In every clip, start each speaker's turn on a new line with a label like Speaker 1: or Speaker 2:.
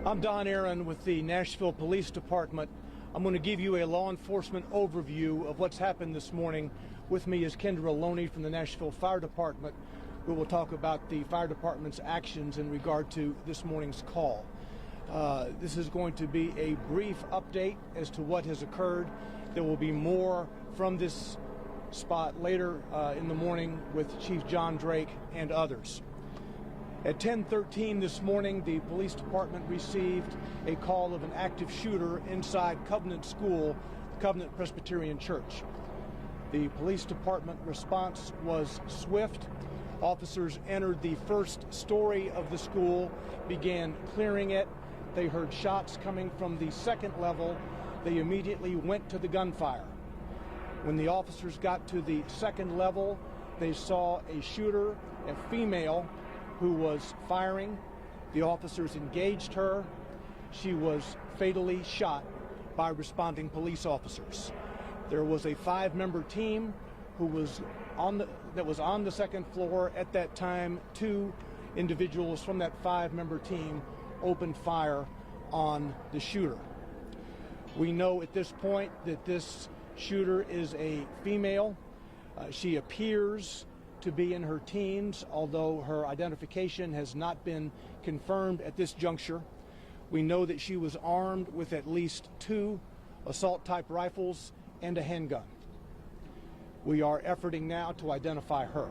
Speaker 1: I'm Don Aaron with the Nashville Police Department. I'm going to give you a law enforcement overview of what's happened this morning. With me is Kendra Loney from the Nashville Fire Department, who will talk about the fire department's actions in regard to this morning's call. This is going to be a brief update as to what has occurred. There will be more from this spot later in the morning with Chief John Drake and others. At 10:13 this morning, the police department received a call of an active shooter inside Covenant School, Covenant Presbyterian Church. The police department response was swift. Officers entered the first story of the school, began clearing it. They heard shots coming from the second level. They immediately went to the gunfire. When the officers got to the second level, they saw a shooter, a female, who was firing. The officers engaged her. She was fatally shot by responding police officers. There was a 5-member team who was on the second floor at that time. 2 individuals from that 5-member team opened fire on the shooter. We know at this point that this shooter is a female. She appears to be in her teens, although her identification has not been confirmed at this juncture. We know that she was armed with at least 2 assault-type rifles and a handgun. We are efforting now to identify her.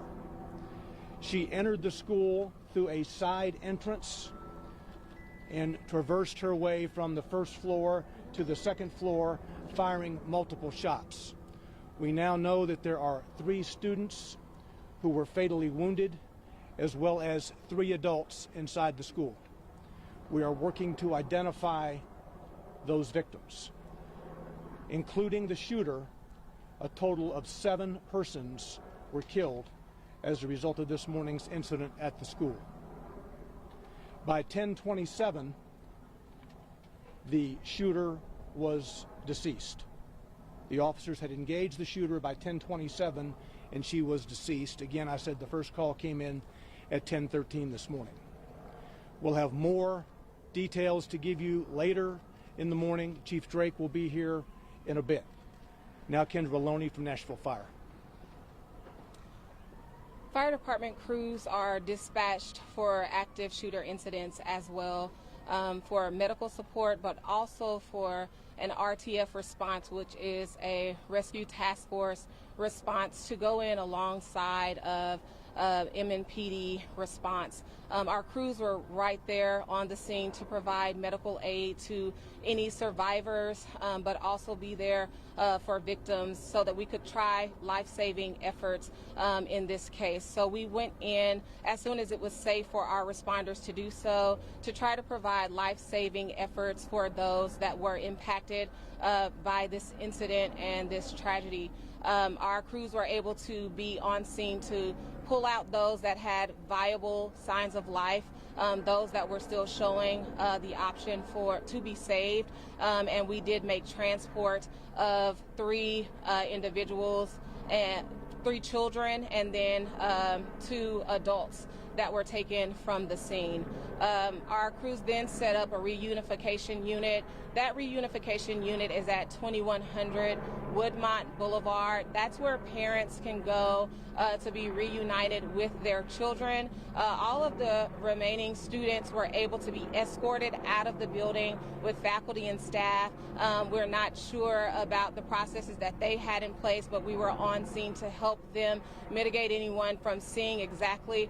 Speaker 1: She entered the school through a side entrance and traversed her way from the first floor to the second floor, firing multiple shots. We now know that there are 3 students who were fatally wounded, as well as 3 adults inside the school. We are working to identify those victims. Including the shooter, a total of 7 persons were killed as a result of this morning's incident at the school. By 10:27, the shooter was deceased. The officers had engaged the shooter by 10:27, and she was deceased. Again, I said the first call came in at 10:13 this morning. We'll have more details to give you later in the morning. Chief Drake will be here in a bit. Now, Kendra Loney from Nashville Fire.
Speaker 2: Fire department crews are dispatched for active shooter incidents as well, for medical support, but also for an RTF response, which is a rescue task force response to go in alongside of MNPD response. Our crews were right there on the scene to provide medical aid to any survivors, but also be there for victims so that we could try life-saving efforts in this case. So we went in as soon as it was safe for our responders to do so, to try to provide life-saving efforts for those that were impacted by this incident and this tragedy. Our crews were able to be on scene to pull out those that had viable signs of life, those that were still showing the option to be saved, and we did make transport of 3 individuals and 3 children, and then 2 adults that were taken from the scene. Our crews then set up a reunification unit. That reunification unit is at 2100 Woodmont Boulevard. That's where parents can go to be reunited with their children. All of the remaining students were able to be escorted out of the building with faculty and staff. We're not sure about the processes that they had in place, but we were on scene to help them mitigate anyone from seeing exactly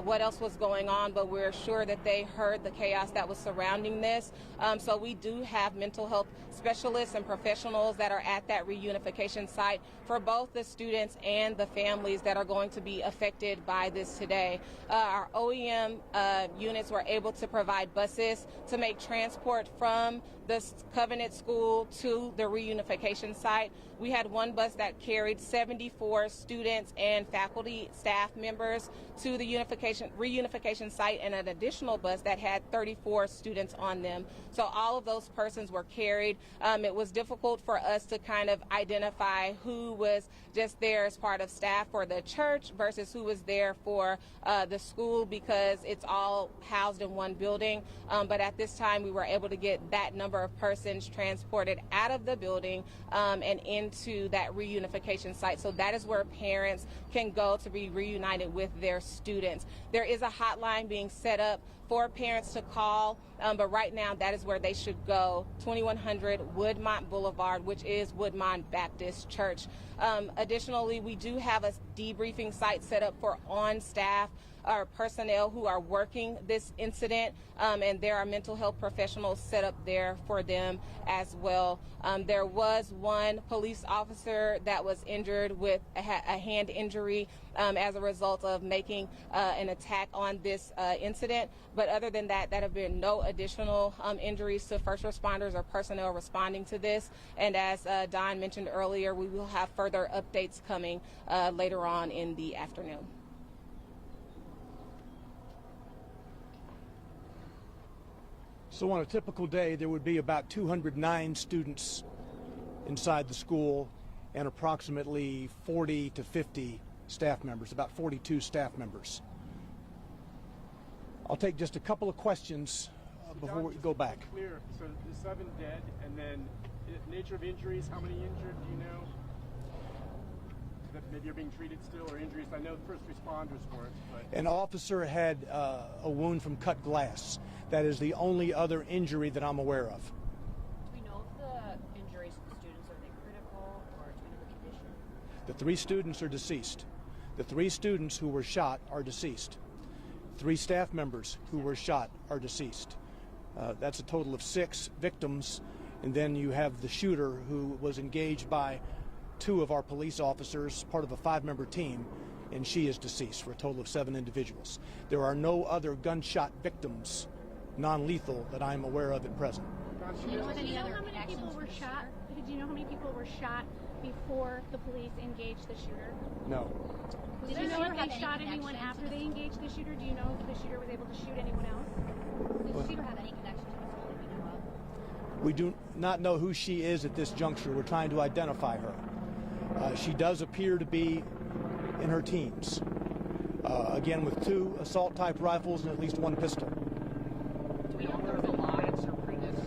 Speaker 2: what else was going on, but we're sure that they heard the chaos that was surrounding this. So we do have mental health specialists and professionals that are at that reunification site for both the students and the families that are going to be affected by this today. Our OEM units were able to provide buses to make transport from the Covenant School to the reunification site. We had one bus that carried 74 students and faculty staff members to the unification reunification site and an additional bus that had 34 students on them. So all of those persons were carried. It was difficult for us to kind of identify who was just there as part of staff for the church versus who was there for the school, because it's all housed in one building. But at this time, we were able to get that number of persons transported out of the building and into that reunification site. So that is where parents can go to be reunited with their students. There is a hotline being set up for parents to call, but right now that is where they should go, 2100 Woodmont Boulevard, which is Woodmont Baptist Church. Additionally, we do have a debriefing site set up for on-staff or personnel who are working this incident, and there are mental health professionals set up there for them as well. There was one police officer that was injured with a hand injury as a result of making an attack on this incident. But other than that, there have been no additional injuries to first responders or personnel responding to this. And as Don mentioned earlier, we will have further updates coming later on in the afternoon.
Speaker 1: So on a typical day, there would be about 209 students inside the school and approximately 40 to 50 staff members, about 42 staff members. I'll take just a couple of questions before we go back.
Speaker 3: Clear. So the 7 dead, and then nature of injuries, how many injured, do you know? That maybe are being treated still, or injuries? I know first responders weren't. But
Speaker 1: An officer had a wound from cut glass. That is the only other injury that I'm aware of.
Speaker 4: Do we know if the injuries to the students, are they critical or to another condition?
Speaker 1: The 3 students are deceased. The 3 students who were shot are deceased. 3 staff members who were shot are deceased. That's a total of 6 victims. And then you have the shooter who was engaged by 2 of our police officers, part of a 5-member team, and she is deceased, for a total of 7 individuals. There are no other gunshot victims, non-lethal, that I'm aware of at present.
Speaker 5: Do you know how many people were shot? Do you know how many people were shot before the police engaged the shooter?
Speaker 1: No.
Speaker 5: Do you know if they shot anyone after they engaged the shooter? Do you know if the shooter was able to shoot anyone else?
Speaker 4: Does the shooter have any connection to the school that we know of?
Speaker 1: We do not know who she is at this juncture. We're trying to identify her. She does appear to be in her teens. Again, with 2 assault-type rifles and at least 1 pistol.
Speaker 6: Do we know if there are alliance or previous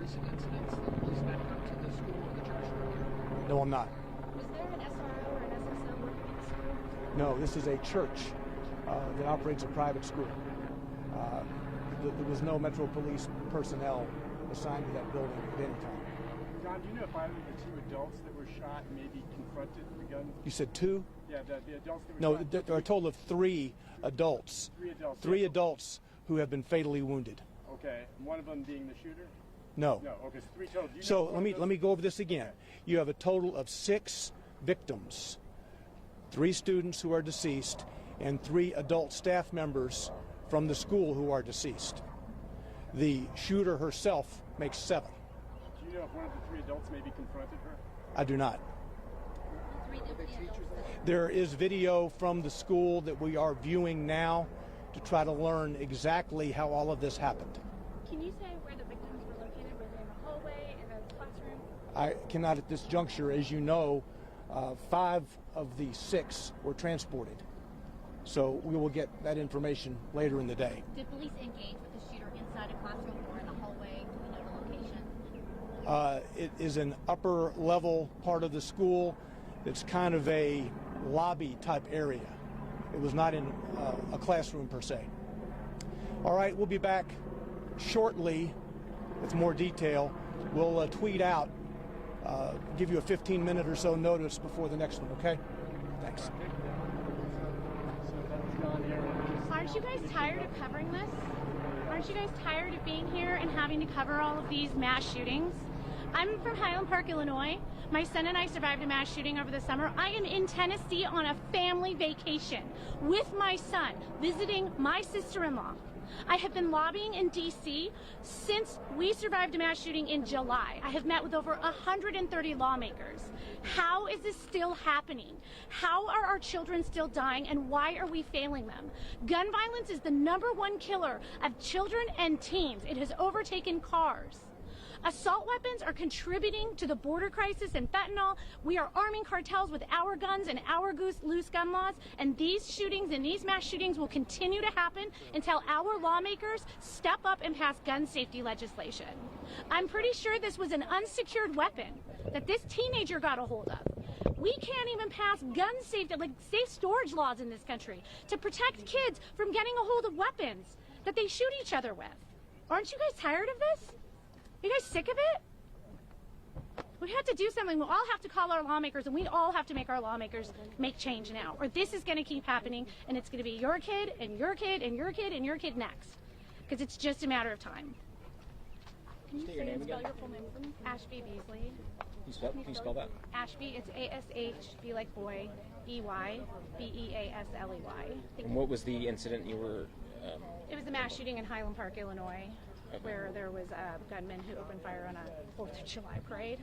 Speaker 6: recent incidents that police met up to the school or the church?
Speaker 1: No, I'm not.
Speaker 5: Was there an SRO or an SSO working at the school?
Speaker 1: No, this is a church that operates a private school. There was no Metro Police personnel assigned to that building at any time.
Speaker 3: John, do you know if either of the 2 adults that were shot maybe confronted the gun?
Speaker 1: You said 2?
Speaker 3: Yeah, the adults that were
Speaker 1: No,
Speaker 3: shot.
Speaker 1: there are a total of 3 adults.
Speaker 3: 3 adults.
Speaker 1: 3 adults who have been fatally wounded.
Speaker 3: Okay, and one of them being the shooter?
Speaker 1: No.
Speaker 3: No, okay, so 3 total. Do you know
Speaker 1: So
Speaker 3: one
Speaker 1: let
Speaker 3: of
Speaker 1: me
Speaker 3: those?
Speaker 1: go over this again. You have a total of 6 victims, 3 students who are deceased, and 3 adult staff members from the school who are deceased. The shooter herself makes 7.
Speaker 3: Do you know if one of the 3 adults maybe confronted her?
Speaker 1: I do not.
Speaker 4: Were the teachers that
Speaker 1: There is video from the school that we are viewing now to try to learn exactly how all of this happened.
Speaker 5: Can you say where the victims were located? Were they in the hallway, in a classroom?
Speaker 1: I cannot at this juncture. As you know, 5 of the 6 were transported. So we will get that information later in the day.
Speaker 4: did police engage with the shooter inside a classroom or in a hallway? Do we know the location?
Speaker 1: It is an upper level part of the school. It's kind of a lobby type area. It was not in a classroom per se. All right, we'll be back shortly with more detail. We'll tweet out, give you a 15-minute or so notice before the next one, okay? Thanks.
Speaker 5: Aren't you guys tired of covering this? Aren't you guys tired of being here and having to cover all of these mass shootings? I'm from Highland Park, Illinois. My son and I survived a mass shooting over the summer. I am in Tennessee on a family vacation with my son, visiting my sister-in-law. I have been lobbying in D.C. since we survived a mass shooting in July. I have met with over 130 lawmakers. How is this still happening? How are our children still dying, and why are we failing them? Gun violence is the #1 killer of children and teens. It has overtaken cars. Assault weapons are contributing to the border crisis and fentanyl. We are arming cartels with our guns and our loose gun laws, and these shootings and these mass shootings will continue to happen until our lawmakers step up and pass gun safety legislation. I'm pretty sure this was an unsecured weapon that this teenager got a hold of. We can't even pass gun safety, like safe storage laws in this country to protect kids from getting a hold of weapons that they shoot each other with. Aren't you guys tired of this? Are you guys sick of it? We have to do something. We'll all have to call our lawmakers, and we all have to make our lawmakers make change now, or this is going to keep happening, and it's going to be your kid and your kid and your kid and your kid next, because it's just a matter of time. Can you say and spell your full name for me? Ashby Beasley.
Speaker 7: Can you spell that?
Speaker 5: Ashby, it's A-S-H-B like boy, B-Y, B-E-A-S-L-E-Y.
Speaker 7: And what was the incident you were...
Speaker 5: It was a mass shooting in Highland Park, Illinois, where there was gunmen who opened fire on a 4th of July parade.